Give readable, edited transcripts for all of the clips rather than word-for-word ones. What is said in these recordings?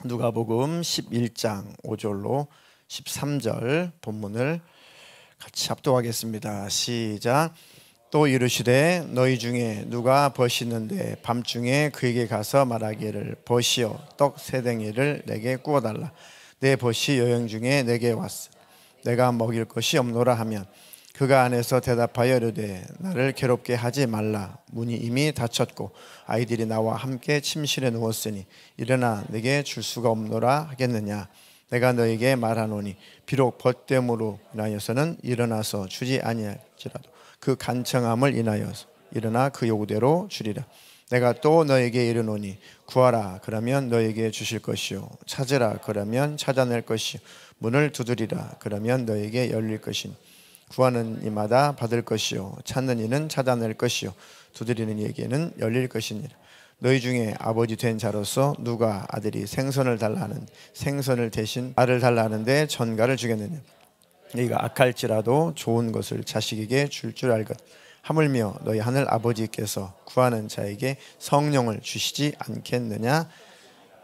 누가복음 11장 5절로 13절 본문을 같이 합독하겠습니다. 시작. 또 이르시되 너희 중에 누가 벗이 있는데 밤중에 그에게 가서 말하기를 벗이여 떡 세 댕이를 내게 구워달라. 내 벗이 여행 중에 내게 왔으 내가 먹일 것이 없노라 하면 그가 안에서 대답하여 이르되 나를 괴롭게 하지 말라. 문이 이미 닫혔고 아이들이 나와 함께 침실에 누웠으니 일어나 내게 줄 수가 없노라 하겠느냐. 내가 너에게 말하노니 비록 벗됨으로 인하여서는 일어나서 주지 아니할지라도 그 간청함을 인하여서 일어나 그 요구대로 주리라. 내가 또 너에게 이르노니 구하라 그러면 너에게 주실 것이요 찾으라 그러면 찾아낼 것이요 문을 두드리라 그러면 너에게 열릴 것이니 구하는 이마다 받을 것이요 찾는 이는 찾아낼 것이요 두드리는 이에게는 열릴 것이니라. 너희 중에 아버지 된 자로서 누가 아들이 생선을 달라 하는 생선을 대신 알을 달라 하는데 전갈을 주겠느냐. 네가 악할지라도 좋은 것을 자식에게 줄 알것 하물며 너희 하늘 아버지께서 구하는 자에게 성령을 주시지 않겠느냐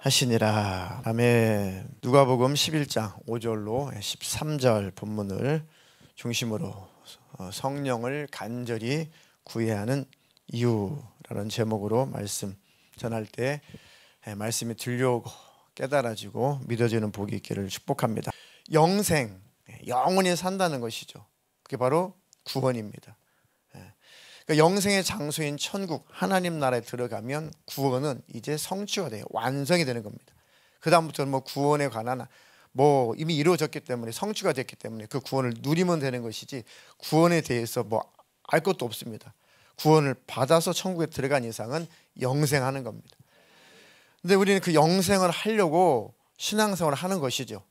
하시니라. 아멘. 누가복음 11장 5절로 13절 본문을 중심으로 성령을 간절히 구해야 하는 이유라는 제목으로 말씀 전할 때 말씀이 들려오고 깨달아지고 믿어지는 복이 있기를 축복합니다. 영생, 영원히 산다는 것이죠. 그게 바로 구원입니다. 그러니까 영생의 장소인 천국 하나님 나라에 들어가면 구원은 이제 성취가 돼요. 완성이 되는 겁니다. 그 다음부터는 구원에 관한 이미 이루어졌기 때문에 성취가 됐기 때문에 그 구원을 누리면 되는 것이지 구원에 대해서 알 것도 없습니다. 구원을 받아서 천국에 들어간 이상은 영생하는 겁니다. 근데 우리는 그 영생을 하려고 신앙생활을 하는 것이죠.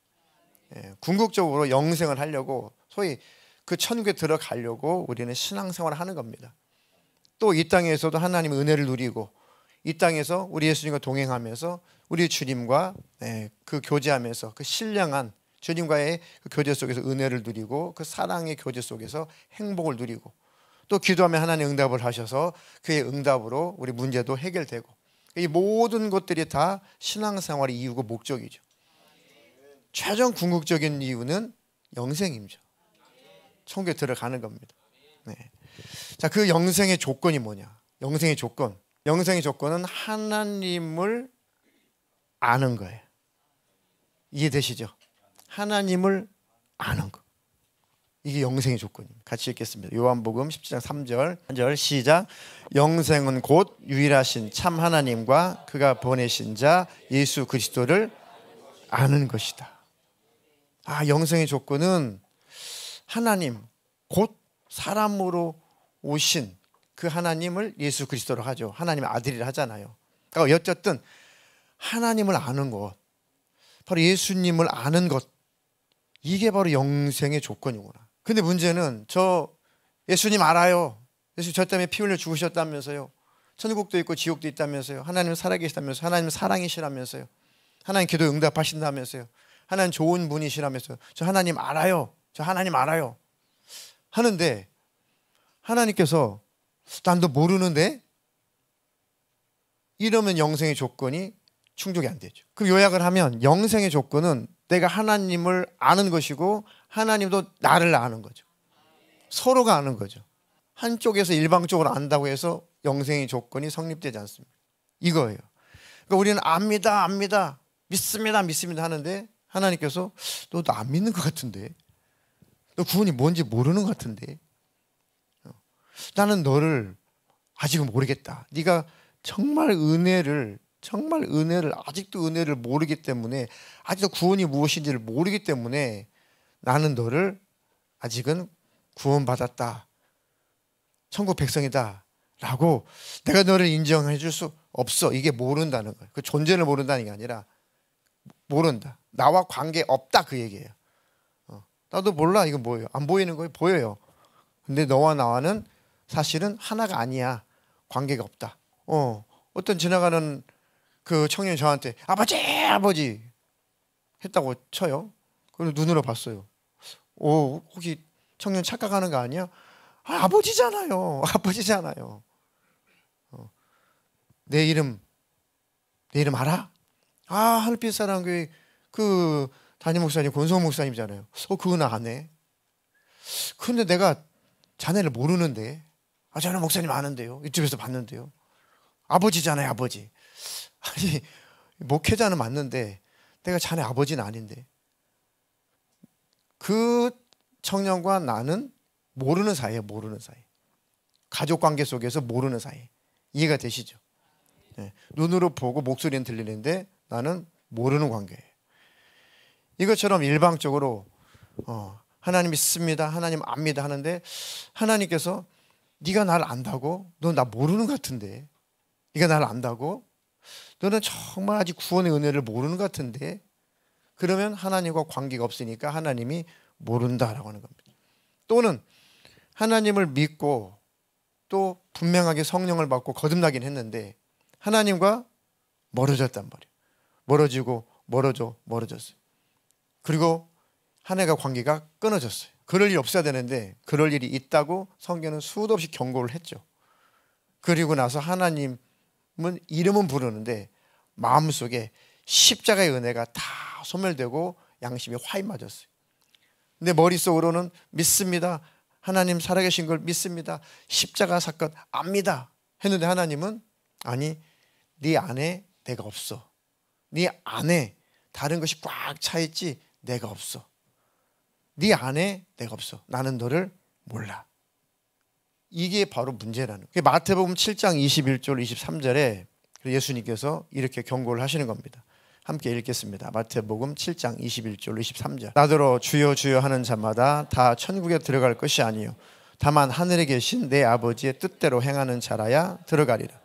궁극적으로 영생을 하려고 소위 그 천국에 들어가려고 우리는 신앙생활을 하는 겁니다. 또 이 땅에서도 하나님의 은혜를 누리고 이 땅에서 우리 예수님과 동행하면서 우리 주님과 그 교제하면서 그 신령한 주님과의 그 교제 속에서 은혜를 누리고 그 사랑의 교제 속에서 행복을 누리고 또 기도하면 하나님 응답을 하셔서 그의 응답으로 우리 문제도 해결되고 이 모든 것들이 다 신앙생활의 이유고 목적이죠. 최종 궁극적인 이유는 영생이죠. 천국에 들어가는 겁니다. 자, 그 영생의 조건이 뭐냐? 영생의 조건은 하나님을 아는 거예요. 이해되시죠? 하나님을 아는 거. 이게 영생의 조건입니다. 같이 읽겠습니다. 요한복음 17장 3절 1절 시작. 영생은 곧 유일하신 참 하나님과 그가 보내신 자 예수 그리스도를 아는 것이다. 영생의 조건은 하나님 곧 사람으로 오신 그 하나님을 예수 그리스도로 하죠. 하나님의 아들이라 하잖아요. 그러니까 어쨌든 하나님을 아는 것, 바로 예수님을 아는 것, 이게 바로 영생의 조건이구나. 근데 문제는 저 예수님 알아요. 예수 저 때문에 피 흘려 죽으셨다면서요. 천국도 있고 지옥도 있다면서요. 하나님 살아계시다면서요. 하나님 사랑이시라면서요. 하나님 기도 응답하신다면서요. 하나님 좋은 분이시라면서요. 저 하나님 알아요. 저 하나님 알아요. 하는데 하나님께서 난 너 모르는데? 이러면 영생의 조건이 충족이 안 되죠. 그럼 요약을 하면 영생의 조건은 내가 하나님을 아는 것이고 하나님도 나를 아는 거죠. 서로가 아는 거죠. 한쪽에서 일방적으로 안다고 해서 영생의 조건이 성립되지 않습니다. 이거예요. 그러니까 우리는 압니다 믿습니다 하는데 하나님께서 너 안 믿는 것 같은데, 너 구원이 뭔지 모르는 것 같은데, 나는 너를 아직은 모르겠다. 네가 정말 은혜를 아직도 은혜를 모르기 때문에, 아직도 구원이 무엇인지를 모르기 때문에 나는 너를 아직은 구원받았다, 천국 백성이다 라고 내가 너를 인정해 줄 수 없어. 이게 모른다는 거예요. 그 존재를 모른다는 게 아니라 모른다, 나와 관계 없다, 그 얘기예요. 나도 몰라. 이거 뭐예요? 안 보이는 거예요? 보여요. 근데 너와 나와는 사실은 하나가 아니야. 관계가 없다. 어떤 지나가는 그 청년이 저한테 아버지 했다고 쳐요. 그걸 눈으로 봤어요. 혹시 청년 착각하는 거 아니야? 아버지잖아요. 내 이름 알아? 하늘빛 사랑교회 그 담임 목사님 권성호 목사님이잖아요. 그건 안 해. 근데 내가 자네를 모르는데. 자네 목사님 아는데요. 유튜브에서 봤는데요. 아버지잖아요, 아버지. 아니, 목회자는 맞는데 내가 자네 아버지는 아닌데. 그 청년과 나는 모르는 사이예요, 모르는 사이. 가족관계 속에서 모르는 사이. 이해가 되시죠? 네. 눈으로 보고 목소리는 들리는데 나는 모르는 관계예요. 이것처럼 일방적으로 하나님 믿습니다, 하나님 압니다 하는데 하나님께서 네가 나를 안다고? 너 나 모르는 것 같은데. 네가 나를 안다고? 너는 정말 아직 구원의 은혜를 모르는 것 같은데. 그러면 하나님과 관계가 없으니까 하나님이 모른다라고 하는 겁니다. 또는 하나님을 믿고 또 분명하게 성령을 받고 거듭나긴 했는데 하나님과 멀어졌단 말이에요. 멀어졌어요. 그리고 하나님과 관계가 끊어졌어요. 그럴 일이 없어야 되는데 그럴 일이 있다고 성경은 수도 없이 경고를 했죠. 그리고 나서 하나님은 이름은 부르는데 마음속에 십자가의 은혜가 다 소멸되고 양심이 화인 맞았어요. 근데 머릿속으로는 믿습니다, 하나님 살아계신 걸 믿습니다, 십자가 사건 압니다 했는데 하나님은 아니, 네 안에 내가 없어. 네 안에 다른 것이 꽉 차있지 내가 없어. 네 안에 내가 없어. 나는 너를 몰라. 이게 바로 문제라는 거예요. 마태복음 7장 21절 23절에 예수님께서 이렇게 경고를 하시는 겁니다. 함께 읽겠습니다. 마태복음 7장 21절 23절. 나더러 주여 주여 하는 자마다 다 천국에 들어갈 것이 아니요 다만 하늘에 계신 내 아버지의 뜻대로 행하는 자라야 들어가리라.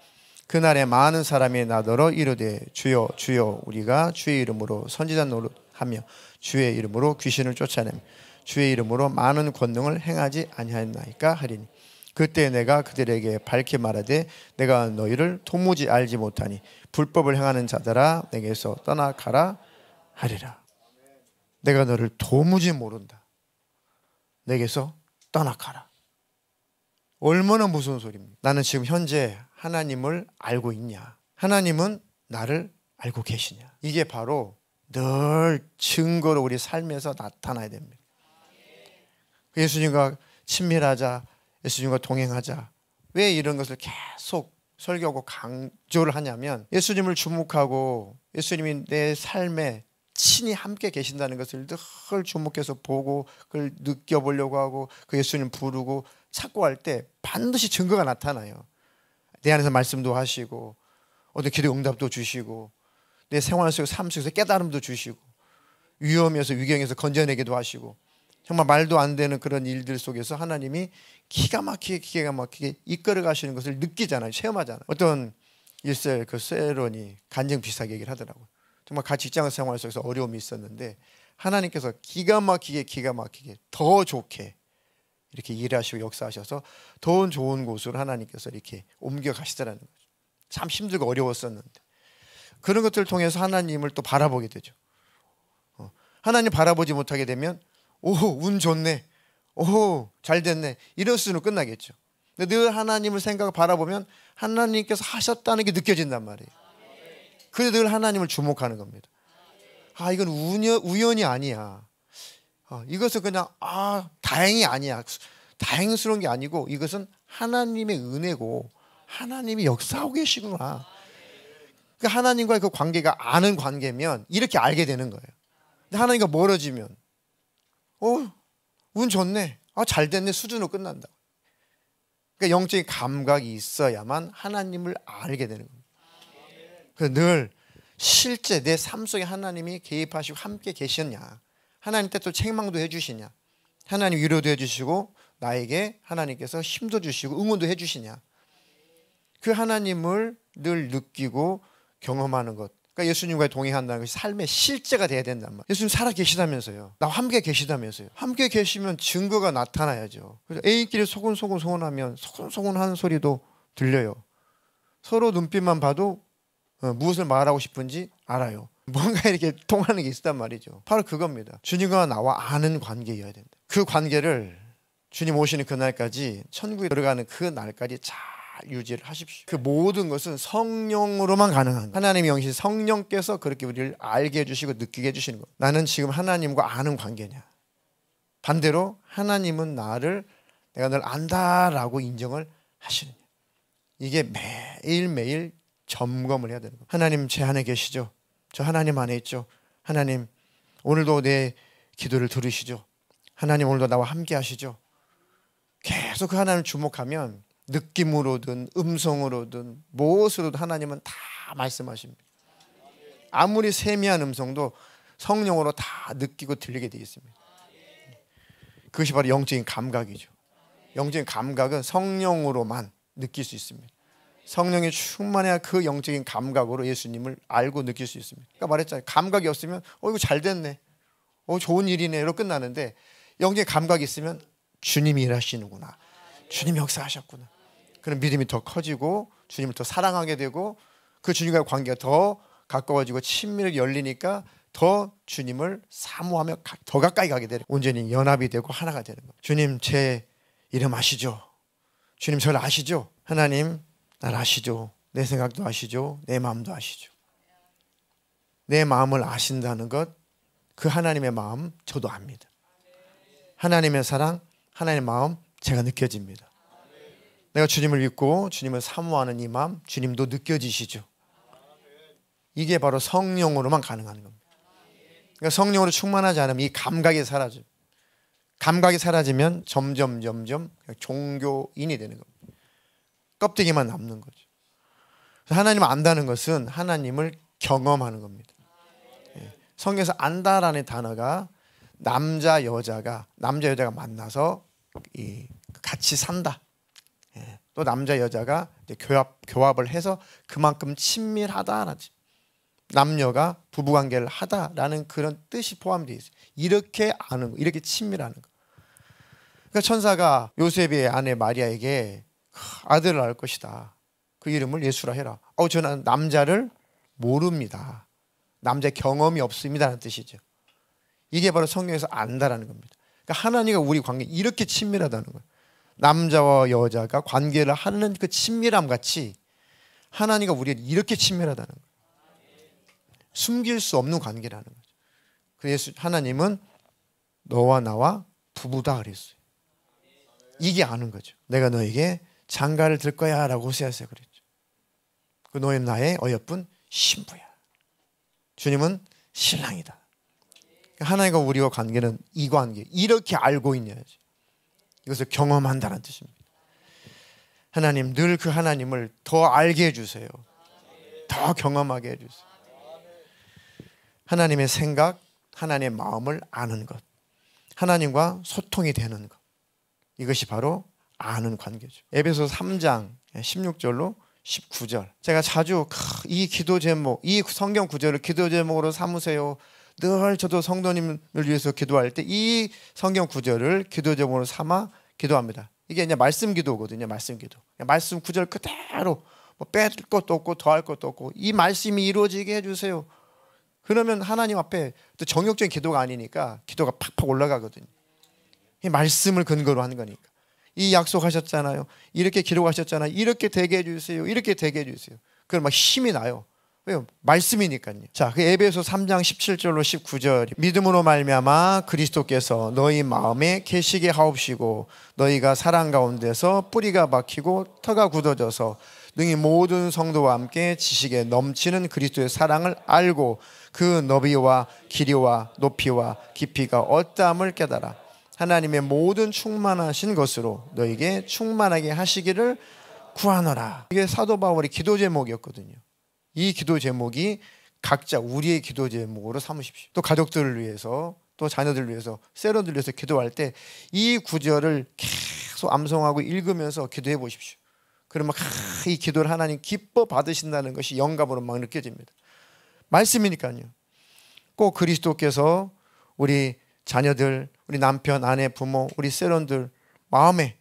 그날에 많은 사람이 나더러 이르되 주여 주여 우리가 주의 이름으로 선지자 노릇하며 주의 이름으로 귀신을 쫓아내며 주의 이름으로 많은 권능을 행하지 아니하였나이까 하리니 그때 내가 그들에게 밝히 말하되 내가 너희를 도무지 알지 못하니 불법을 행하는 자들아 내게서 떠나가라 하리라. 내가 너를 도무지 모른다. 내게서 떠나가라. 얼마나 무서운 소리입니까? 나는 지금 현재 하나님을 알고 있냐? 하나님은 나를 알고 계시냐? 이게 바로 늘 증거로 우리 삶에서 나타나야 됩니다. 예수님과 친밀하자, 예수님과 동행하자. 왜 이런 것을 계속 설교하고 강조를 하냐면 예수님을 주목하고 예수님이 내 삶에 친히 함께 계신다는 것을 늘 주목해서 보고 그걸 느껴보려고 하고 그 예수님 부르고 찾고 할 때 반드시 증거가 나타나요. 내 안에서 말씀도 하시고 어떤 기도 응답도 주시고 내 생활 속 삶 속에서 깨달음도 주시고 위험에서 위경에서 건져내기도 하시고 정말 말도 안 되는 그런 일들 속에서 하나님이 기가 막히게 이끌어 가시는 것을 느끼잖아요. 체험하잖아요. 어떤 일세 그 세론이 간증 비슷하게 얘기를 하더라고요. 정말 같이 직장 생활 속에서 어려움이 있었는데 하나님께서 기가 막히게 더 좋게 이렇게 일하시고 역사하셔서 더 좋은 곳으로 하나님께서 이렇게 옮겨 가시더라는 거죠. 참 힘들고 어려웠었는데 그런 것들을 통해서 하나님을 또 바라보게 되죠. 하나님 바라보지 못하게 되면 운 좋네, 잘 됐네 이럴 수는 끝나겠죠. 근데 늘 하나님을 생각하고 바라보면 하나님께서 하셨다는 게 느껴진단 말이에요. 그래서 늘 하나님을 주목하는 겁니다. 이건 우연이 아니야. 이것은 그냥 다행이 아니야. 다행스러운 게 아니고 이것은 하나님의 은혜고 하나님이 역사하고 계시구나. 그러니까 하나님과의 그 관계가 아는 관계면 이렇게 알게 되는 거예요. 근데 하나님과 멀어지면 운 좋네, 잘 됐네 수준으로 끝난다. 그러니까 영적인 감각이 있어야만 하나님을 알게 되는 겁니다. 그래서 늘 실제 내 삶 속에 하나님이 개입하시고 함께 계셨냐, 하나님 뜻도 책망도 해주시냐, 하나님 위로도 해주시고 나에게 하나님께서 힘도 주시고 응원도 해주시냐, 그 하나님을 늘 느끼고 경험하는 것. 그러니까 예수님과 동행한다는 것이 삶의 실제가 돼야 된단 말이에요. 예수님 살아 계시다면서요. 나와 함께 계시다면서요. 함께 계시면 증거가 나타나야죠. 그래서 애인끼리 소곤소곤하면 소곤소곤하는 소리도 들려요. 서로 눈빛만 봐도 무엇을 말하고 싶은지 알아요. 뭔가 이렇게 통하는 게 있단 말이죠. 바로 그겁니다. 주님과 나와 아는 관계여야 된다. 그 관계를 주님 오시는 그날까지 천국에 들어가는 그 날까지 잘 유지를 하십시오. 그 모든 것은 성령으로만 가능한 거예요. 하나님의 영신 성령께서 그렇게 우리를 알게 해주시고 느끼게 해주시는 거예요. 나는 지금 하나님과 아는 관계냐. 반대로 하나님은 내가 널 안다라고 인정을 하시느냐. 이게 매일매일 점검을 해야 되는 거예요. 하나님 제 안에 계시죠? 저 하나님 안에 있죠? 하나님 오늘도 내 기도를 들으시죠? 하나님 오늘도 나와 함께 하시죠? 계속 그 하나님을 주목하면 느낌으로든 음성으로든 무엇으로든 하나님은 다 말씀하십니다. 아무리 세미한 음성도 성령으로 다 느끼고 들리게 되어 있습니다. 그것이 바로 영적인 감각이죠. 영적인 감각은 성령으로만 느낄 수 있습니다. 성령이 충만해야 그 영적인 감각으로 예수님을 알고 느낄 수 있습니다. 그러니까 말했잖아요. 감각이 없으면 이거 잘 됐네, 좋은 일이네로 끝나는데, 영적인 감각이 있으면 주님이 일하시는구나, 주님이 역사하셨구나, 그런 믿음이 더 커지고 주님을 더 사랑하게 되고 그 주님과의 관계가 더 가까워지고 친밀하게 열리니까 더 주님을 사모하며 더 가까이 가게 되는, 온전히 연합이 되고 하나가 되는 거예요. 주님 제 이름 아시죠? 주님 저를 아시죠? 하나님 날 아시죠? 내 생각도 아시죠? 내 마음도 아시죠? 내 마음을 아신다는 것, 그 하나님의 마음 저도 압니다. 하나님의 사랑, 하나님의 마음 제가 느껴집니다. 내가 주님을 믿고 주님을 사모하는 이 마음 주님도 느껴지시죠? 이게 바로 성령으로만 가능한 겁니다. 그러니까 성령으로 충만하지 않으면 이 감각이 사라져요. 감각이 사라지면 점점 종교인이 되는 겁니다. 껍데기만 남는 거죠. 하나님을 안다는 것은 하나님을 경험하는 겁니다. 성경에서 안다라는 단어가 남자 여자가 만나서 같이 산다. 또 남자 여자가 이제 교합을 해서 그만큼 친밀하다. 남녀가 부부관계를 하다라는 그런 뜻이 포함되어 있어요. 이렇게 아는 거, 이렇게 친밀하는 거. 그러니까 천사가 요셉의 아내 마리아에게 아들을 낳을 것이다. 그 이름을 예수라 해라. 저는 남자를 모릅니다. 남자의 경험이 없습니다라는 뜻이죠. 이게 바로 성경에서 안다라는 겁니다. 그러니까 하나님과 우리 관계 이렇게 친밀하다는 거예요. 남자와 여자가 관계를 하는 그 친밀함 같이 하나님과 우리가 이렇게 친밀하다는 거예요. 숨길 수 없는 관계라는 거죠. 그래서 하나님은 너와 나와 부부다 그랬어요. 이게 아는 거죠. 내가 너에게 장가를 들 거야 라고 호세아서 그랬죠. 그 너는 나의 어여쁜 신부야. 주님은 신랑이다. 하나님과 우리와 관계는 이 관계, 이렇게 알고 있냐지. 이것을 경험한다는 뜻입니다. 하나님, 늘 그 하나님을 더 알게 해주세요. 더 경험하게 해주세요. 하나님의 생각, 하나님의 마음을 아는 것, 하나님과 소통이 되는 것, 이것이 바로 아는 관계죠. 에베소서 3장 16절로 19절, 제가 자주 이 기도 제목, 이 성경 구절을 기도 제목으로 삼으세요. 늘 저도 성도님을 위해서 기도할 때 이 성경 구절을 기도 제목으로 삼아 기도합니다. 이게 이제 말씀 기도거든요. 말씀 기도. 말씀 구절 그대로 뺄 것도 없고 더할 것도 없고 이 말씀이 이루어지게 해주세요. 그러면 하나님 앞에 또 정욕적인 기도가 아니니까 기도가 팍팍 올라가거든요. 이 말씀을 근거로 하는 거니까. 이 약속하셨잖아요. 이렇게 기록하셨잖아요. 이렇게 되게 해주세요. 이렇게 되게 해주세요. 그럼 막 힘이 나요. 왜요? 말씀이니까요. 자, 그 에베소 3장 17절로 19절, 믿음으로 말미암아 그리스도께서 너희 마음에 계시게 하옵시고 너희가 사랑 가운데서 뿌리가 박히고 터가 굳어져서 능히 모든 성도와 함께 지식에 넘치는 그리스도의 사랑을 알고 그 너비와 길이와 높이와 깊이가 어떠함을 깨달아 하나님의 모든 충만하신 것으로 너에게 충만하게 하시기를 구하노라. 이게 사도 바울의 기도 제목이었거든요. 이 기도 제목이 각자 우리의 기도 제목으로 삼으십시오. 또 가족들을 위해서, 또 자녀들을 위해서, 세런들을 위해서 기도할 때 이 구절을 계속 암송하고 읽으면서 기도해 보십시오. 그러면 이 기도를 하나님 기뻐 받으신다는 것이 영감으로 막 느껴집니다. 말씀이니까요. 꼭 그리스도께서 우리 자녀들, 우리 남편, 아내, 부모, 우리 세런들 마음에,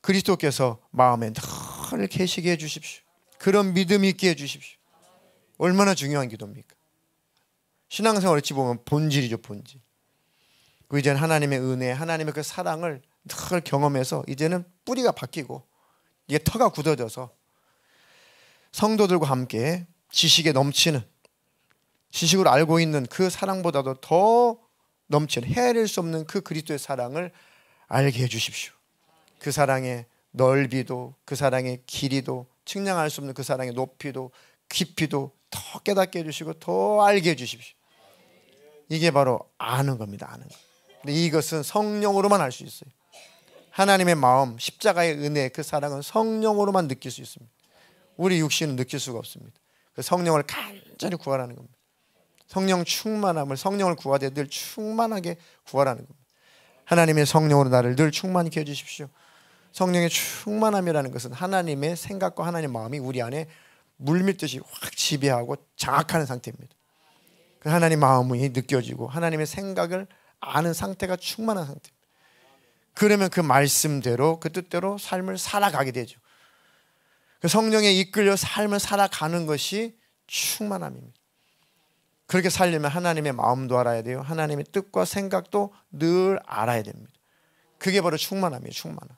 그리스도께서 마음에 늘 계시게 해주십시오. 그런 믿음 있게 해주십시오. 얼마나 중요한 기도입니까? 신앙생활 어찌 보면 본질이죠, 본질. 이제는 하나님의 은혜, 하나님의 그 사랑을 늘 경험해서 이제는 뿌리가 바뀌고 이게 터가 굳어져서 성도들과 함께 지식에 넘치는, 지식으로 알고 있는 그 사랑보다도 더 넘치는, 헤아릴 수 없는 그 그리스도의 사랑을 알게 해주십시오. 그 사랑의 넓이도, 그 사랑의 길이도, 측량할 수 없는 그 사랑의 높이도 깊이도 더 깨닫게 해주시고 더 알게 해주십시오. 이게 바로 아는 겁니다. 아는 것. 근데 이것은 성령으로만 알 수 있어요. 하나님의 마음, 십자가의 은혜, 그 사랑은 성령으로만 느낄 수 있습니다. 우리 육신은 느낄 수가 없습니다. 그 성령을 간절히 구하라는 겁니다. 성령 충만함을, 성령을 구하되 늘 충만하게 구하라는 겁니다. 하나님의 성령으로 나를 늘 충만케 해주십시오. 성령의 충만함이라는 것은 하나님의 생각과 하나님의 마음이 우리 안에 물밀듯이 확 지배하고 장악하는 상태입니다. 그 하나님 마음이 느껴지고 하나님의 생각을 아는 상태가 충만한 상태입니다. 그러면 그 말씀대로, 그 뜻대로 삶을 살아가게 되죠. 그 성령에 이끌려 삶을 살아가는 것이 충만함입니다. 그렇게 살려면 하나님의 마음도 알아야 돼요. 하나님의 뜻과 생각도 늘 알아야 됩니다. 그게 바로 충만함이에요. 충만함.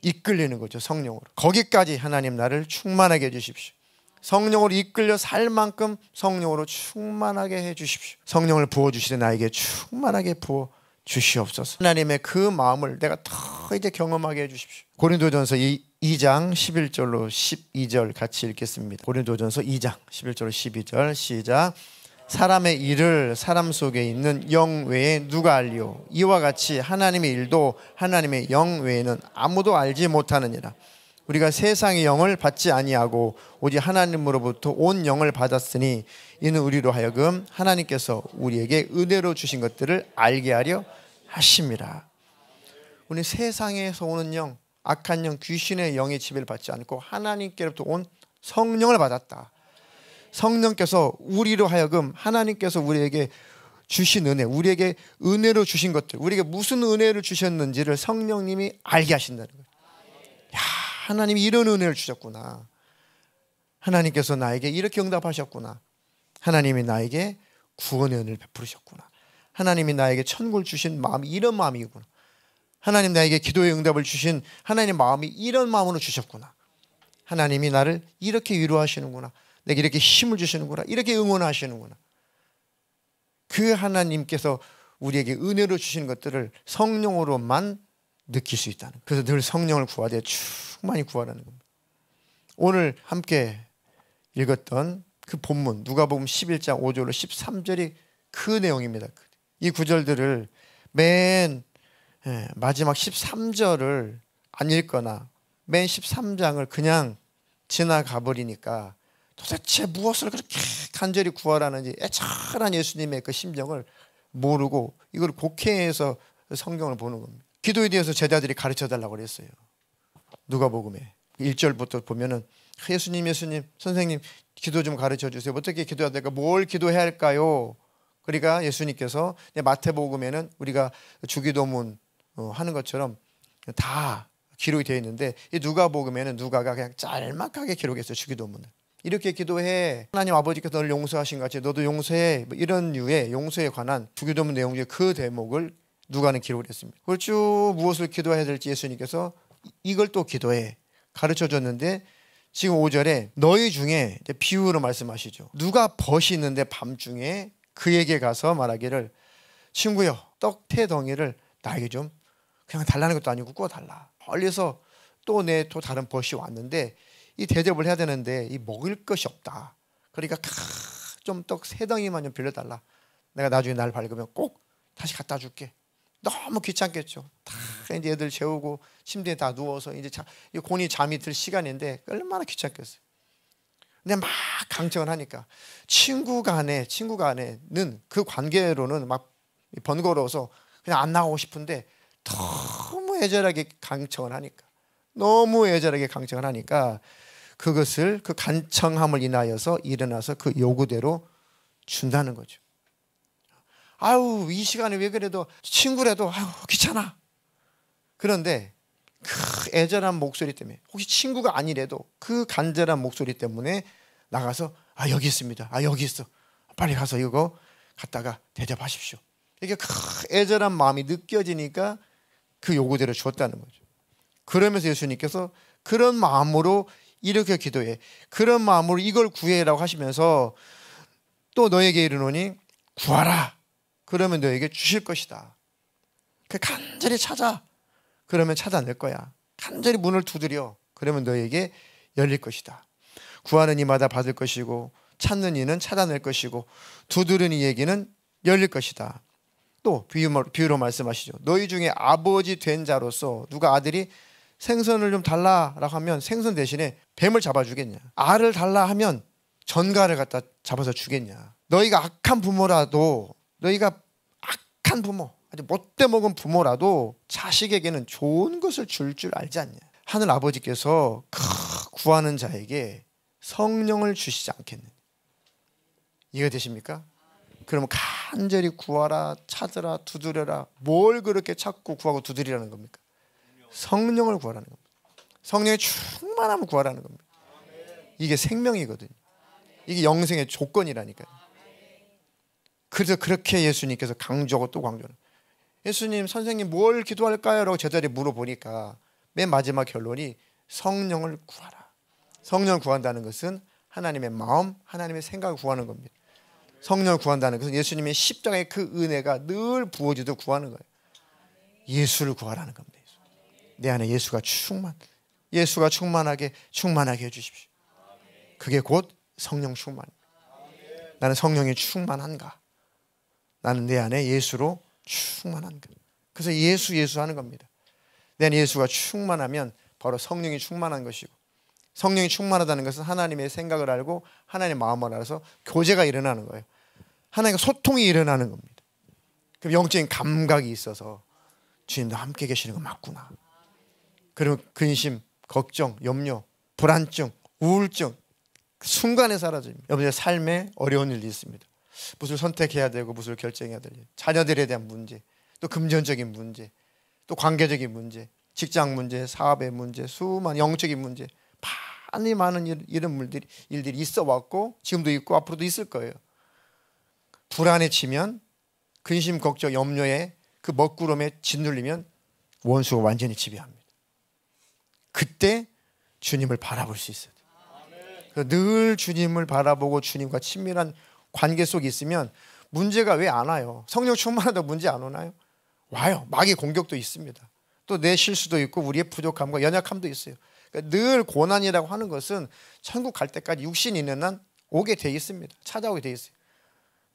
이끌리는 거죠. 성령으로. 거기까지 하나님 나를 충만하게 해주십시오. 성령으로 이끌려 살 만큼 성령으로 충만하게 해주십시오. 성령을 부어주시되 나에게 충만하게 부어주시옵소서. 하나님의 그 마음을 내가 더 이제 경험하게 해주십시오. 고린도전서 2장 11절로 12절 같이 읽겠습니다. 고린도전서 2장 11절로 12절 시작. 사람의 일을 사람 속에 있는 영 외에 누가 알리오? 이와 같이 하나님의 일도 하나님의 영 외에는 아무도 알지 못하느니라. 우리가 세상의 영을 받지 아니하고 오직 하나님으로부터 온 영을 받았으니 이는 우리로 하여금 하나님께서 우리에게 은혜로 주신 것들을 알게 하려 하심이라. 우리 세상에서 오는 영, 악한 영, 귀신의 영의 지배를 받지 않고 하나님께로부터 온 성령을 받았다. 성령께서 우리로 하여금 하나님께서 우리에게 주신 은혜, 우리에게 은혜로 주신 것들, 우리에게 무슨 은혜를 주셨는지를 성령님이 알게 하신다는 거예요. 야, 하나님이 이런 은혜를 주셨구나. 하나님께서 나에게 이렇게 응답하셨구나. 하나님이 나에게 구원의 은혜를 베푸셨구나. 하나님이 나에게 천국을 주신 마음이 이런 마음이구나. 하나님 나에게 기도의 응답을 주신 하나님의 마음이 이런 마음으로 주셨구나. 하나님이 나를 이렇게 위로하시는구나. 내게 이렇게 힘을 주시는구나. 이렇게 응원하시는구나. 그 하나님께서 우리에게 은혜로 주시는 것들을 성령으로만 느낄 수 있다는 거예요. 그래서 늘 성령을 구하되 충만히 구하라는 겁니다. 오늘 함께 읽었던 그 본문 누가복음 11장 5절로 13절이 그 내용입니다. 이 구절들을 맨 마지막 13절을 안 읽거나 맨 13장을 그냥 지나가 버리니까 도대체 무엇을 그렇게 간절히 구하라는지 애절한 예수님의 그 심정을 모르고 이걸 곡해해서 성경을 보는 겁니다. 기도에 대해서 제자들이 가르쳐달라고 그랬어요. 누가복음에 1절부터 보면은 예수님 선생님 기도 좀 가르쳐주세요. 어떻게 기도해야 될까? 뭘 기도해야 할까요? 그러니까 예수님께서 마태복음에는 우리가 주기도문 하는 것처럼 다 기록이 되어 있는데 이 누가복음에는 누가가 그냥 짤막하게 기록했어요. 주기도문을. 이렇게 기도해. 하나님 아버지께서 너를 용서하신 것 같이 너도 용서해. 이런 류의 용서에 관한 주기도문 내용 중에 그 대목을 누가는 기록을 했습니다. 그걸 쭉 무엇을 기도해야 될지 예수님께서 이걸 또 기도해 가르쳐줬는데 지금 5절에 너희 중에 이제 비유로 말씀하시죠. 누가 벗이 있는데 밤중에 그에게 가서 말하기를 친구여 떡 태 덩이를 나에게 좀 그냥 달라는 것도 아니고 구워달라. 멀리서 또 다른 벗이 왔는데 이 대접을 해야 되는데 이 먹을 것이 없다. 그러니까 좀 떡 세 덩이만 좀 빌려달라. 내가 나중에 날 밝으면 꼭 다시 갖다 줄게. 너무 귀찮겠죠. 다 이제 애들 재우고 침대에 다 누워서 이제 곤히 잠이 들 시간인데 얼마나 귀찮겠어요. 근데 막 강청을 하니까 친구 간에는 그 관계로는 막 번거로워서 그냥 안 나가고 싶은데 너무 애절하게 강청을 하니까 그것을 그 간청함을 인하여서 일어나서 그 요구대로 준다는 거죠. 아유 이 시간에 왜 그래도 친구라도 아유 귀찮아. 그런데 그 애절한 목소리 때문에 혹시 친구가 아니래도 그 간절한 목소리 때문에 나가서 아 여기 있습니다. 아 여기 있어. 빨리 가서 이거 갖다가 대접하십시오. 이게 그 애절한 마음이 느껴지니까 그 요구대로 줬다는 거죠. 그러면서 예수님께서 그런 마음으로 이렇게 기도해. 그런 마음으로 이걸 구해라고 하시면서 또 너에게 이르노니 구하라. 그러면 너에게 주실 것이다. 간절히 찾아. 그러면 찾아낼 거야. 간절히 문을 두드려. 그러면 너에게 열릴 것이다. 구하는 이마다 받을 것이고 찾는 이는 찾아낼 것이고 두드리는 이에게는 열릴 것이다. 또 비유로 말씀하시죠. 너희 중에 아버지 된 자로서 누가 아들이 생선을 좀 달라라고 하면 생선 대신에 뱀을 잡아주겠냐? 알을 달라 하면 전갈을 갖다 잡아서 주겠냐? 너희가 악한 부모라도, 너희가 악한 부모, 아주 못돼 먹은 부모라도 자식에게는 좋은 것을 줄 알지 않냐? 하늘 아버지께서 구하는 자에게 성령을 주시지 않겠느냐? 이해가 되십니까? 그러면 간절히 구하라, 찾으라, 두드려라. 뭘 그렇게 찾고 구하고 두드리라는 겁니까? 성령을 구하라는 겁니다. 성령의 충만함을 구하라는 겁니다. 이게 생명이거든요. 이게 영생의 조건이라니까요. 그래서 그렇게 예수님께서 강조하고 또 강조하는, 예수님 선생님 뭘 기도할까요? 라고 제자리에 물어보니까 맨 마지막 결론이 성령을 구하라. 성령을 구한다는 것은 하나님의 마음, 하나님의 생각을 구하는 겁니다. 성령을 구한다는 것은 예수님의 십자가의 그 은혜가 늘 부어지도록 구하는 거예요. 예수를 구하라는 겁니다. 내 안에 예수가 충만하게 해주십시오. 그게 곧 성령 충만입니다. 나는 성령이 충만한가? 나는 내 안에 예수로 충만한가? 그래서 예수 하는 겁니다. 내 안에 예수가 충만하면 바로 성령이 충만한 것이고, 성령이 충만하다는 것은 하나님의 생각을 알고 하나님의 마음을 알아서 교제가 일어나는 거예요. 하나님과 소통이 일어나는 겁니다. 그럼 영적인 감각이 있어서 주님도 함께 계시는 거 맞구나. 그러면 근심, 걱정, 염려, 불안증, 우울증 순간에 사라져요. 여러분의 삶에 어려운 일이 있습니다. 무엇을 선택해야 되고 무엇을 결정해야 되고, 자녀들에 대한 문제, 또 금전적인 문제, 또 관계적인 문제, 직장 문제, 사업의 문제, 수많은 영적인 문제, 많은 이런 일들이 있어 왔고 지금도 있고 앞으로도 있을 거예요. 불안해지면, 근심, 걱정, 염려에 그 먹구름에 짓눌리면 원수가 완전히 지배합니다. 그때 주님을 바라볼 수 있어요. 늘 주님을 바라보고 주님과 친밀한 관계 속에 있으면 문제가 왜 안 와요? 성령 충만하다고 문제 안 오나요? 와요. 마귀 공격도 있습니다. 또 내 실수도 있고 우리의 부족함과 연약함도 있어요. 그러니까 늘 고난이라고 하는 것은 천국 갈 때까지 육신이 있는 한 오게 돼 있습니다. 찾아오게 돼 있어요.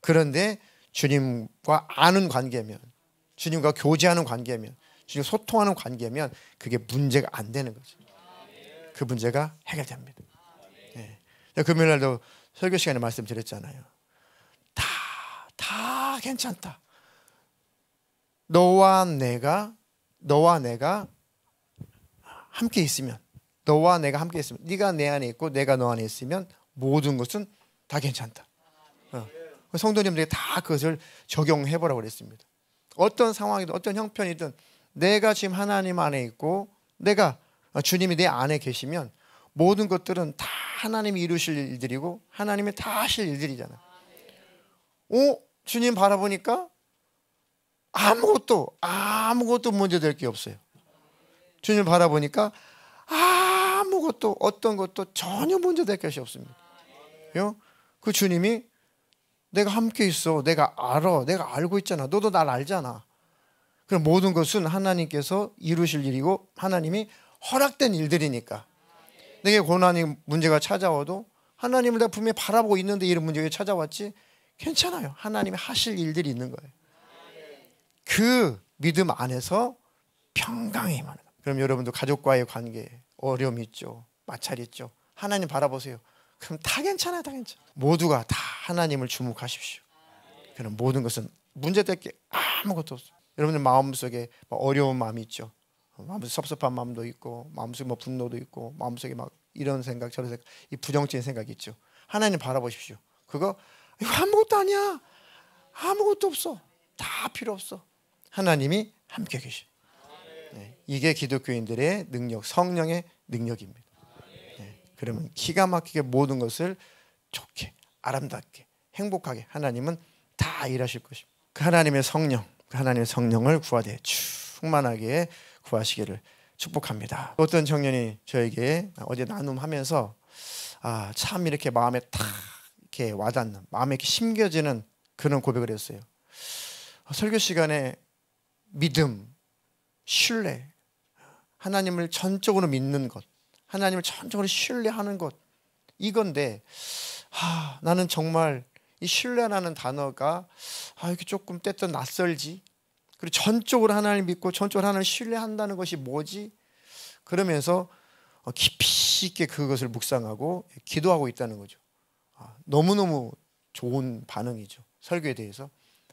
그런데 주님과 아는 관계면, 주님과 교제하는 관계면, 주님 소통하는 관계면 그게 문제가 안 되는 거죠. 그 문제가 해결됩니다. 네. 금요일날도 설교 시간에 말씀드렸잖아요. 다 괜찮다. 너와 내가 함께 있으면, 너와 내가 함께 있으면, 네가 내 안에 있고 내가 너 안에 있으면 모든 것은 다 괜찮다. 성도님들이 다 그것을 적용해보라고 그랬습니다. 어떤 상황이든 어떤 형편이든 내가 지금 하나님 안에 있고 내가 주님이 내 안에 계시면 모든 것들은 다 하나님이 이루실 일들이고 하나님이 다 하실 일들이잖아요. 주님 바라보니까 아무것도 문제될 게 없어요. 주님 바라보니까 아무것도, 어떤 것도 전혀 문제될 것이 없습니다. 그 주님이 내가 함께 있어, 내가 알아, 내가 알고 있잖아, 너도 날 알잖아. 그럼 모든 것은 하나님께서 이루실 일이고 하나님이 허락된 일들이니까, 내게 고난이 문제가 찾아와도 하나님을 내가 분명히 바라보고 있는데 이런 문제가 찾아왔지, 괜찮아요. 하나님이 하실 일들이 있는 거예요. 그 믿음 안에서 평강이 임하는 거예요. 그럼 여러분도 가족과의 관계 어려움이 있죠, 마찰이 있죠. 하나님 바라보세요. 그럼 다 괜찮아요. 다 괜찮아요. 모두가 다 하나님을 주목하십시오. 그럼 모든 것은 문제될 게 아무것도 없어요. 여러분들 마음속에 어려운 마음이 있죠. 마음속에 섭섭한 마음도 있고, 마음속에 분노도 있고, 마음속에 막 이런 생각 저런 생각, 이 부정적인 생각이 있죠. 하나님 바라보십시오. 그거 이거 아무것도 아니야. 아무것도 없어. 다 필요 없어. 하나님이 함께 계셔. 네, 이게 기독교인들의 능력, 성령의 능력입니다. 네, 그러면 기가 막히게 모든 것을 좋게, 아름답게, 행복하게 하나님은 다 일하실 것입니다. 그 하나님의 성령, 그 하나님의 성령을 구하되 충만하게 구하시기를 축복합니다. 어떤 청년이 저에게 어제 나눔하면서 참 이렇게 마음에 탁 이렇게 와닿는, 마음에 이렇게 심겨지는 그런 고백을 했어요. 설교 시간에 믿음, 신뢰, 하나님을 전적으로 믿는 것, 하나님을 전적으로 신뢰하는 것, 이건데 나는 정말 이 신뢰라는 단어가 이렇게 조금 때때로 낯설지, 그리고 전적으로 하나님을 믿고 전적으로 하나님을 신뢰한다는 것이 뭐지? 그러면서 깊이 있게 그것을 묵상하고 기도하고 있다는 거죠. 너무너무 좋은 반응이죠. 설교에 대해서.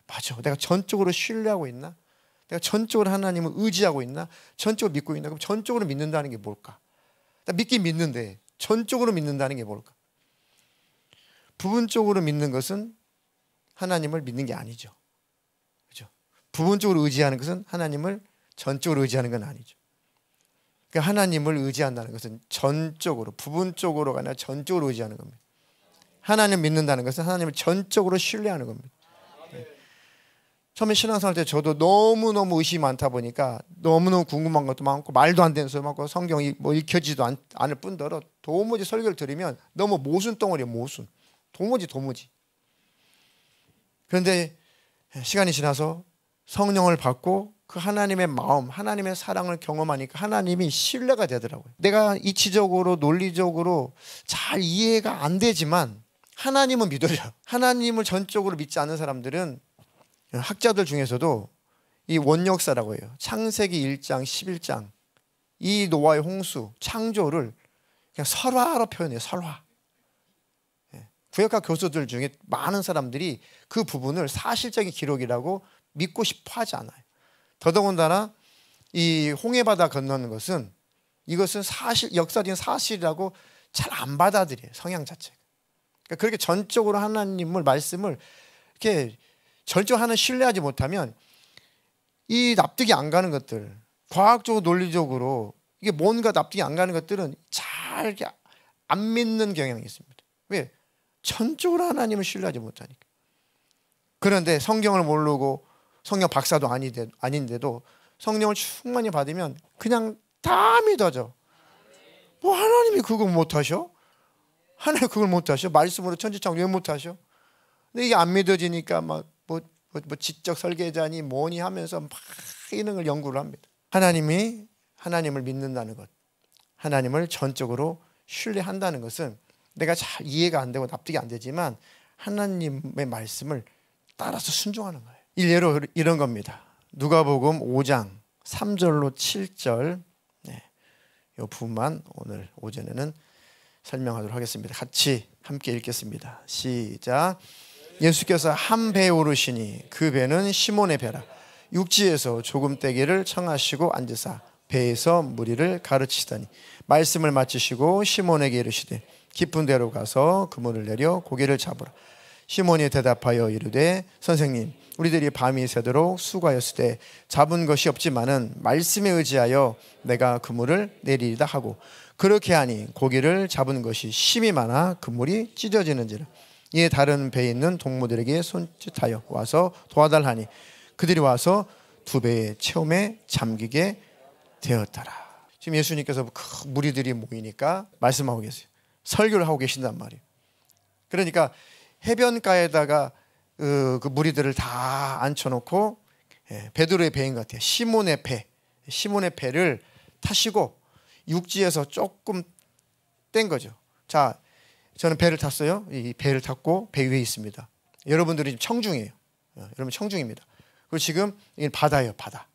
맞아, 내가 전적으로 신뢰하고 있나? 내가 전적으로 하나님을 의지하고 있나? 전적으로 믿고 있나? 그럼 전적으로 믿는다는 게 뭘까? 나 믿긴 믿는데 전적으로 믿는다는 게 뭘까? 부분적으로 믿는 것은 하나님을 믿는 게 아니죠. 그렇죠? 부분적으로 의지하는 것은 하나님을 전적으로 의지하는 건 아니죠. 그러니까 하나님을 의지한다는 것은 전적으로, 부분적으로가 아니라 전적으로 의지하는 겁니다. 하나님을 믿는다는 것은 하나님을 전적으로 신뢰하는 겁니다. 처음에 신앙생활 때 저도 너무너무 의심이 많다 보니까 너무너무 궁금한 것도 많고 말도 안 되는 소리 많고 성경이 뭐 읽혀지도 않을 뿐더러 도무지 설교를 들으면 너무 모순덩어리예요. 모순. 도무지. 그런데 시간이 지나서 성령을 받고 그 하나님의 마음, 하나님의 사랑을 경험하니까 하나님이 신뢰가 되더라고요. 내가 이치적으로 논리적으로 잘 이해가 안 되지만 하나님은 믿어져요. 하나님을 전적으로 믿지 않는 사람들은 학자들 중에서도 이 원역사라고 해요. 창세기 1장, 11장 이 노아의 홍수, 창조를 그냥 설화로 표현해요. 설화. 구약학 교수들 중에 많은 사람들이 그 부분을 사실적인 기록이라고 믿고 싶어 하지 않아요. 더더군다나 이 홍해바다 건너는 것은 이것은 사실, 역사적인 사실이라고 잘 안 받아들여요. 성향 자체가. 그러니까 그렇게 전적으로 하나님을 말씀을 이렇게 전적으로 신뢰하지 못하면 이 납득이 안 가는 것들, 과학적으로 논리적으로 이게 뭔가 납득이 안 가는 것들은 잘 안 믿는 경향이 있습니다. 왜? 전적으로 하나님을 신뢰하지 못하니까. 그런데 성경을 모르고 성경 박사도 아닌데도 성령을 충만히 받으면 그냥 다 믿어져. 뭐 하나님이 그거 못하셔? 하나님 그걸 못하셔? 말씀으로 천지창조 왜 못하셔? 근데 이게 안 믿어지니까 막 뭐 지적 설계자니 뭐니 하면서 막 이런 걸 연구를 합니다. 하나님을 믿는다는 것, 하나님을 전적으로 신뢰한다는 것은 내가 잘 이해가 안 되고 납득이 안 되지만 하나님의 말씀을 따라서 순종하는 거예요. 일례로 이런 겁니다. 누가복음 5장 3절로 7절 이 부분만 오늘 오전에는 설명하도록 하겠습니다. 같이 함께 읽겠습니다. 시작. 예수께서 한 배에 오르시니 그 배는 시몬의 배라. 육지에서 조금 떼기를 청하시고 앉으사 배에서 무리를 가르치시더니 말씀을 마치시고 시몬에게 이르시되 깊은 데로 가서 그물을 내려 고기를 잡으라. 시몬이 대답하여 이르되 선생님 우리들이 밤이 새도록 수고하였으되 잡은 것이 없지만은 말씀에 의지하여 내가 그물을 내리리다 하고 그렇게 하니 고기를 잡은 것이 심이 많아 그물이 찢어지는지라. 이에 다른 배에 있는 동무들에게 손짓하여 와서 도와달하니 그들이 와서 두 배의 체험에 잠기게 되었더라. 지금 예수님께서 그 무리들이 모이니까 말씀하고 계세요. 설교를 하고 계신단 말이에요. 그러니까 해변가에다가 그 무리들을 다 앉혀놓고 베드로의 배인 것 같아요. 시몬의 배를 타시고 육지에서 조금 뗀 거죠. 자, 저는 배를 탔어요. 이 배를 탔고 배 위에 있습니다. 여러분들이 지금 청중이에요. 여러분 청중입니다. 그리고 지금 이 바다예요, 바다.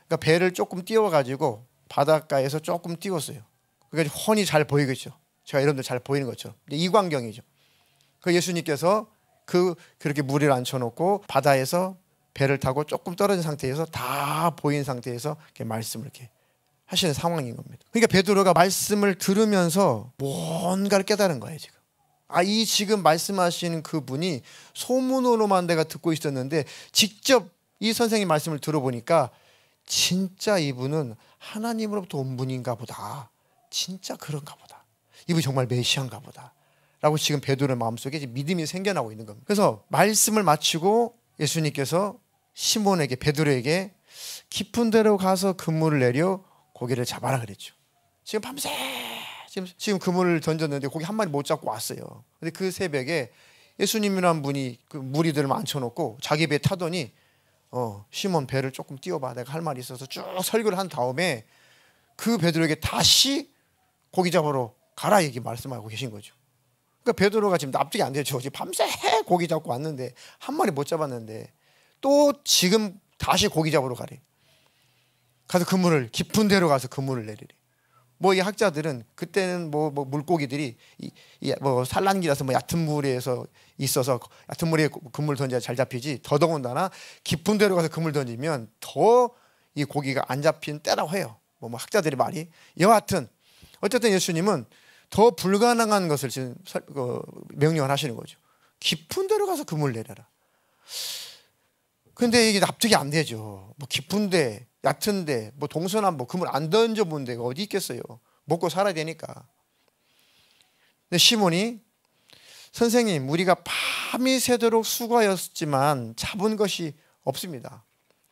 그러니까 배를 조금 띄워가지고 바닷가에서 조금 띄웠어요. 그러니까 훤히 잘 보이겠죠. 제가 여러분들 잘 보이는 것처럼. 이 광경이죠. 그 예수님께서 그렇게 무리를 앉혀놓고 바다에서 배를 타고 조금 떨어진 상태에서 다 보인 상태에서 이렇게 말씀을 이렇게 하시는 상황인 겁니다. 그러니까 베드로가 말씀을 들으면서 뭔가를 깨달은 거예요, 지금. 이 지금 말씀하시는 그분이 소문으로만 내가 듣고 있었는데 직접 이 선생님 말씀을 들어보니까 진짜 이분은 하나님으로부터 온 분인가 보다. 진짜 그런가 보다. 이분이 정말 메시아인가 보다. 라고 지금 베드로의 마음속에 믿음이 생겨나고 있는 겁니다. 그래서 말씀을 마치고 예수님께서 시몬에게, 베드로에게 깊은 데로 가서 그물을 내려 고기를 잡아라 그랬죠. 지금 밤새 지금 그물을 던졌는데 고기 한 마리 못 잡고 왔어요. 근데 그 새벽에 예수님이란 분이 그 무리들을 앉혀놓고 자기 배에 타더니 시몬 배를 조금 띄워봐, 내가 할 말이 있어서 쭉 설교를 한 다음에 그 베드로에게 다시 고기 잡으러 가라 얘기 말씀하고 계신 거죠. 그러니까 베드로가 지금 납득이 안 되죠. 지금 밤새 고기 잡고 왔는데 한 마리 못 잡았는데 또 지금 다시 고기 잡으러 가래. 가서 그물을 깊은 데로 가서 그물을 내리래. 뭐 이 학자들은 그때는 뭐 물고기들이 뭐 산란기라서 뭐 얕은 물에서 있어서 얕은 물에 그물 던져야 잘 잡히지, 더더군다나 깊은 데로 가서 그물 던지면 더 이 고기가 안 잡히는 때라고 해요. 뭐 학자들의 말이. 여하튼 어쨌든 예수님은 더 불가능한 것을 지금 명령을 하시는 거죠. 깊은 데로 가서 그물 내려라. 근데 이게 납득이 안 되죠. 뭐 깊은데, 얕은데, 뭐 동서남북 그물 안 던져본 데가 어디 있겠어요. 먹고 살아야 되니까. 근데 시몬이, 선생님, 우리가 밤이 새도록 수고하였지만 잡은 것이 없습니다.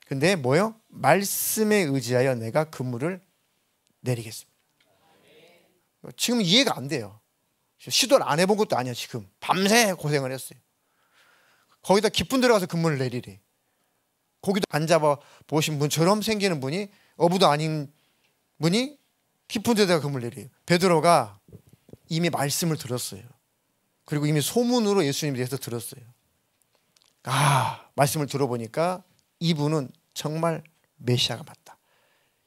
근데 뭐요? 말씀에 의지하여 내가 그물을 내리겠습니다. 지금 이해가 안 돼요. 시도를 안 해본 것도 아니야. 지금 밤새 고생을 했어요. 거기다 깊은 데로 가서 그물을 내리래. 고기도 안 잡아 보신 분처럼 생기는 분이, 어부도 아닌 분이 깊은 데다가 그물 내려요. 베드로가 이미 말씀을 들었어요. 그리고 이미 소문으로 예수님에 대해서 들었어요. 말씀을 들어보니까 이분은 정말 메시아가 맞다.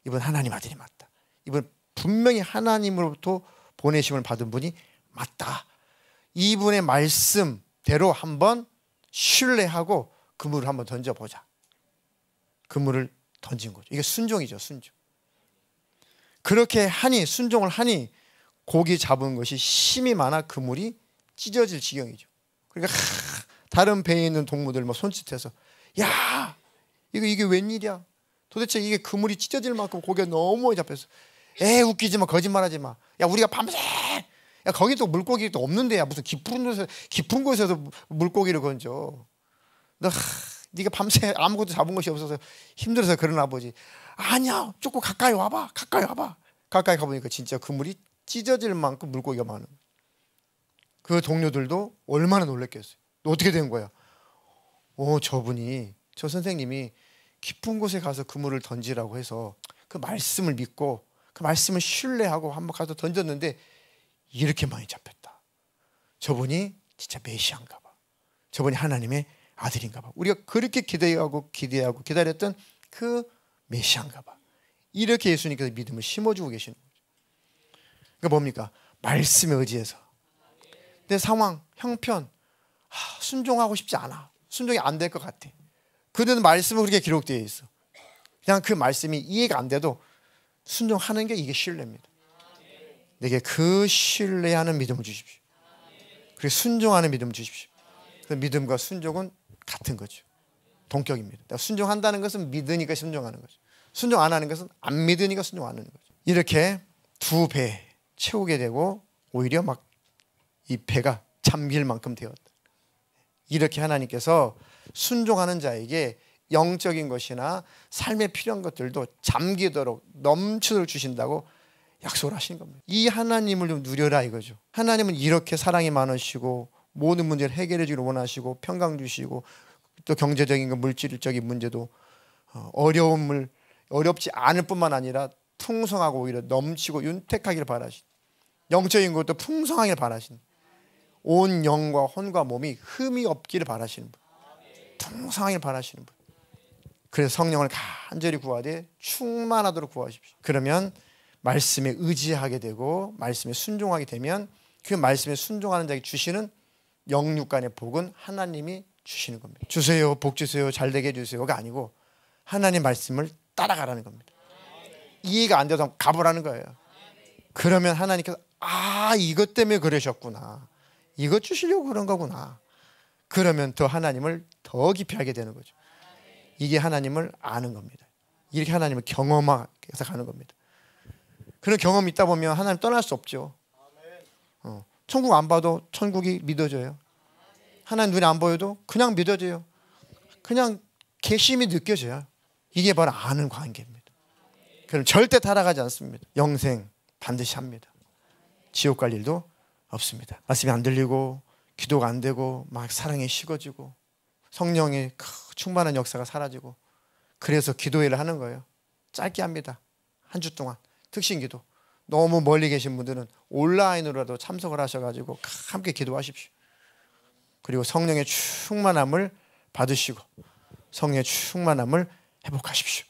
이분 하나님 아들이 맞다. 이분 분명히 하나님으로부터 보내심을 받은 분이 맞다. 이분의 말씀대로 한번 신뢰하고 그물을 한번 던져보자. 그물을 던진 거죠. 이게 순종이죠. 순종. 그렇게 하니, 순종을 하니 고기 잡은 것이 힘이 많아 그물이 찢어질 지경이죠. 그러니까 다른 배에 있는 동무들 뭐 손짓해서, 야, 이게 웬일이야? 도대체 이게 그물이 찢어질 만큼 고기가 너무 많이 잡혔어. 웃기지 마, 거짓말하지 마. 야, 우리가 밤새, 야, 거기 또 물고기 또 없는데, 야, 무슨 깊은 곳에서 물고기를 건져. 네가 밤새 아무것도 잡은 것이 없어서 힘들어서 그러나 보지. 아니야, 조금 가까이 와봐. 가까이 가보니까 진짜 그물이 찢어질 만큼 물고기가 많은. 그 동료들도 얼마나 놀랐겠어요. 어떻게 된 거야? 저 선생님이 깊은 곳에 가서 그물을 던지라고 해서 그 말씀을 믿고 그 말씀을 신뢰하고 한번 가서 던졌는데 이렇게 많이 잡혔다. 저분이 진짜 메시아인가 봐. 저분이 하나님의 아들인가 봐. 우리가 그렇게 기대하고 기다렸던 그 메시아인가 봐. 이렇게 예수님께서 믿음을 심어주고 계시는 거죠. 그러니까 뭡니까? 말씀에 의지해서. 내 상황, 형편, 순종하고 싶지 않아. 순종이 안 될 것 같아. 그들은 말씀은 그렇게 기록되어 있어. 그냥 그 말씀이 이해가 안 돼도 순종하는 게 이게 신뢰입니다. 내게 그 신뢰하는 믿음을 주십시오. 그리고 순종하는 믿음을 주십시오. 그 믿음과 순종은 같은 거죠. 동격입니다. 순종한다는 것은 믿으니까 순종하는 거죠. 순종 안 하는 것은 안 믿으니까 순종 안 하는 거죠. 이렇게 두 배 채우게 되고 오히려 막 이 배가 잠길 만큼 되었다. 이렇게 하나님께서 순종하는 자에게 영적인 것이나 삶에 필요한 것들도 잠기도록 넘치도록 주신다고 약속을 하신 겁니다. 이 하나님을 좀 누려라 이거죠. 하나님은 이렇게 사랑이 많으시고 모든 문제를 해결해 주기를 원하시고 평강 주시고 또 경제적인 것, 물질적인 문제도 어렵지 않을 뿐만 아니라 풍성하고 오히려 넘치고 윤택하기를 바라신, 영적인 것도 풍성하기를 바라신, 온 영과 혼과 몸이 흠이 없기를 바라시는 분, 풍성하기를 바라시는 분. 그래서 성령을 간절히 구하되 충만하도록 구하십시오. 그러면 말씀에 의지하게 되고 말씀에 순종하게 되면 그 말씀에 순종하는 자에게 주시는 영육간의 복은 하나님이 주시는 겁니다. 주세요, 복 주세요, 잘 되게 해주세요가 아니고 하나님 말씀을 따라가라는 겁니다. 이해가 안 돼도 가보라는 거예요. 그러면 하나님께서 이것 때문에 그러셨구나, 이것 주시려고 그런 거구나. 그러면 더 하나님을 더 깊이 알게 되는 거죠. 이게 하나님을 아는 겁니다. 이렇게 하나님을 경험해서 가는 겁니다. 그런 경험이 있다 보면 하나님 떠날 수 없죠. 천국 안 봐도 천국이 믿어져요. 하나님 눈에 안 보여도 그냥 믿어져요. 그냥 계심이 느껴져요. 이게 바로 아는 관계입니다. 그럼 절대 타락하지 않습니다. 영생 반드시 합니다. 지옥 갈 일도 없습니다. 말씀이 안 들리고 기도가 안 되고 막 사랑이 식어지고 성령의 충만한 역사가 사라지고, 그래서 기도회를 하는 거예요. 짧게 합니다. 한 주 동안 특신기도. 너무 멀리 계신 분들은 온라인으로라도 참석을 하셔가지고 함께 기도하십시오. 그리고 성령의 충만함을 받으시고 성령의 충만함을 회복하십시오.